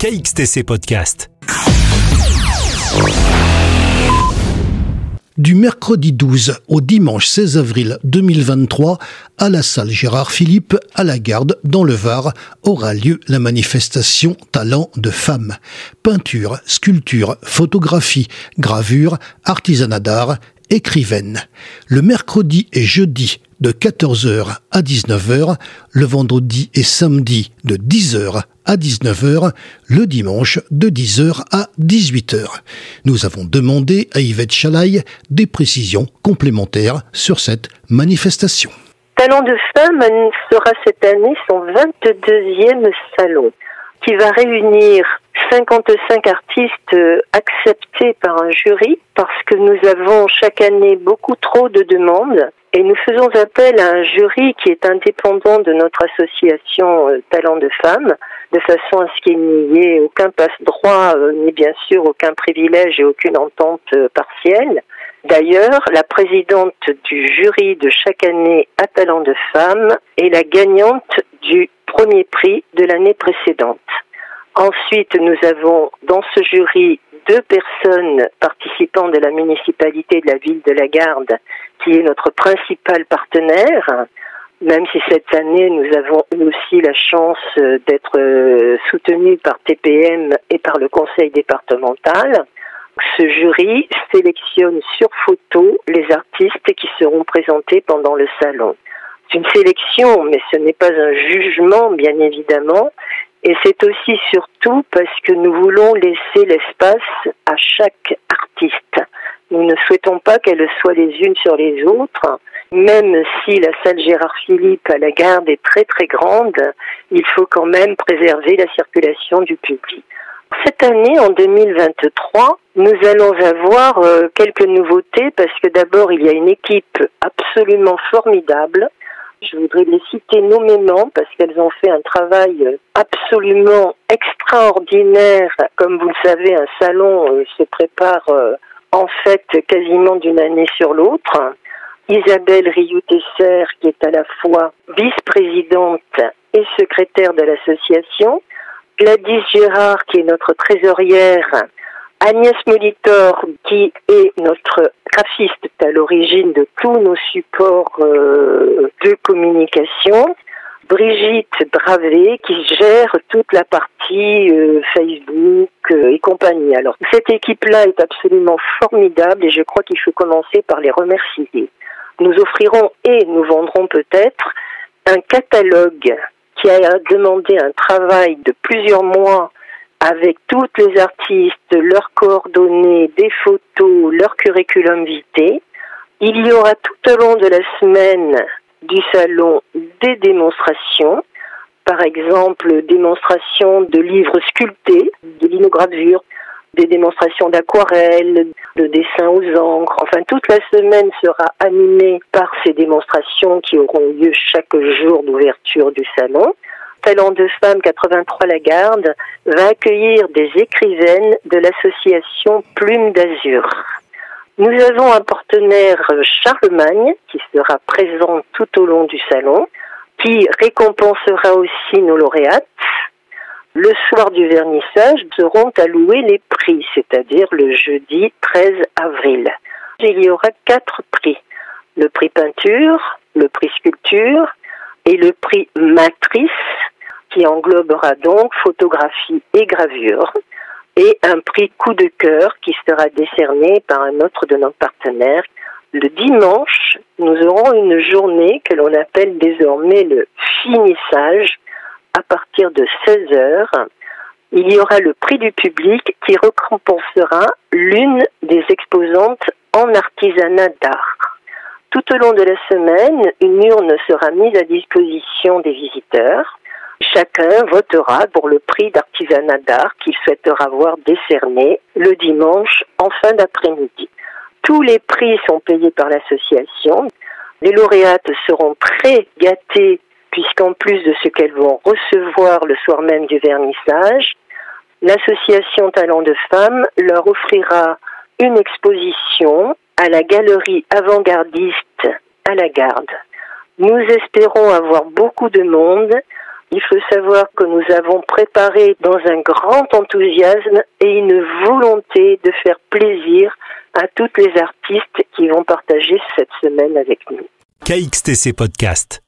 KXTC Podcast. Du mercredi 12 au dimanche 16 avril 2023, à la salle Gérard Philippe, à la Garde, dans le Var, aura lieu la manifestation Talents de femmes. Peinture, sculpture, photographie, gravure, artisanat d'art, écrivaine. Le mercredi et jeudi de 14h à 19h, le vendredi et samedi de 10h à 19h, le dimanche de 10h à 18h. Nous avons demandé à Yvette Chalaille des précisions complémentaires sur cette manifestation. Talents de femmes sera cette année son 22e salon, qui va réunir 55 artistes acceptés par un jury, parce que nous avons chaque année beaucoup trop de demandes. Et nous faisons appel à un jury qui est indépendant de notre association Talents de femmes, de façon à ce qu'il n'y ait aucun passe-droit, ni bien sûr aucun privilège et aucune entente partielle. D'ailleurs, la présidente du jury de chaque année à Talents de femmes est la gagnante du premier prix de l'année précédente. Ensuite, nous avons dans ce jury 2 personnes participant de la municipalité de la ville de la Garde, qui est notre principal partenaire, même si cette année nous avons eu aussi la chance d'être soutenus par TPM et par le conseil départemental. Ce jury sélectionne sur photo les artistes qui seront présentés pendant le salon. C'est une sélection, mais ce n'est pas un jugement, bien évidemment. Et c'est aussi surtout parce que nous voulons laisser l'espace à chaque artiste. Nous ne souhaitons pas qu'elles soient les unes sur les autres. Même si la salle Gérard Philippe à la Garde est très très grande, il faut quand même préserver la circulation du public. Cette année, en 2023, nous allons avoir quelques nouveautés parce que d'abord, il y a une équipe absolument formidable. Je voudrais les citer nommément parce qu'elles ont fait un travail absolument extraordinaire. Comme vous le savez, un salon se prépare en fait quasiment d'une année sur l'autre. Isabelle Rioux-Tesser, qui est à la fois vice-présidente et secrétaire de l'association. Gladys Gérard, qui est notre trésorière. Agnès Molitor, qui est notre graphiste à l'origine de tous nos supports de communication. Brigitte Dravé, qui gère toute la partie Facebook et compagnie. Alors, cette équipe-là est absolument formidable et je crois qu'il faut commencer par les remercier. Nous offrirons et nous vendrons peut-être un catalogue qui a demandé un travail de plusieurs mois avec toutes les artistes, leurs coordonnées, des photos, leur curriculum vitae. Il y aura tout au long de la semaine du salon des démonstrations, par exemple démonstrations de livres sculptés, de linogravure, des démonstrations d'aquarelle, de dessins aux encres. Enfin, toute la semaine sera animée par ces démonstrations qui auront lieu chaque jour d'ouverture du salon. Talents de femmes 83 La Garde va accueillir des écrivaines de l'association Plume d'Azur. Nous avons un partenaire Charlemagne qui sera présent tout au long du salon, qui récompensera aussi nos lauréates. Le soir du vernissage seront alloués les prix, c'est-à-dire le jeudi 13 avril. Il y aura 4 prix. Le prix peinture, le prix sculpture et le prix matrice, qui englobera donc photographie et gravure, et un prix coup de cœur qui sera décerné par un autre de nos partenaires. Le dimanche, nous aurons une journée que l'on appelle désormais le finissage. À partir de 16h, il y aura le prix du public qui récompensera l'une des exposantes en artisanat d'art. Tout au long de la semaine, une urne sera mise à disposition des visiteurs. Chacun votera pour le prix d'artisanat d'art qu'il souhaitera voir décerné le dimanche en fin d'après-midi. Tous les prix sont payés par l'association. Les lauréates seront très gâtées puisqu'en plus de ce qu'elles vont recevoir le soir même du vernissage, l'association Talents de femmes leur offrira une exposition à la galerie avant-gardiste à la Garde. Nous espérons avoir beaucoup de monde. Il faut savoir que nous avons préparé dans un grand enthousiasme et une volonté de faire plaisir à toutes les artistes qui vont partager cette semaine avec nous. KXTC Podcast.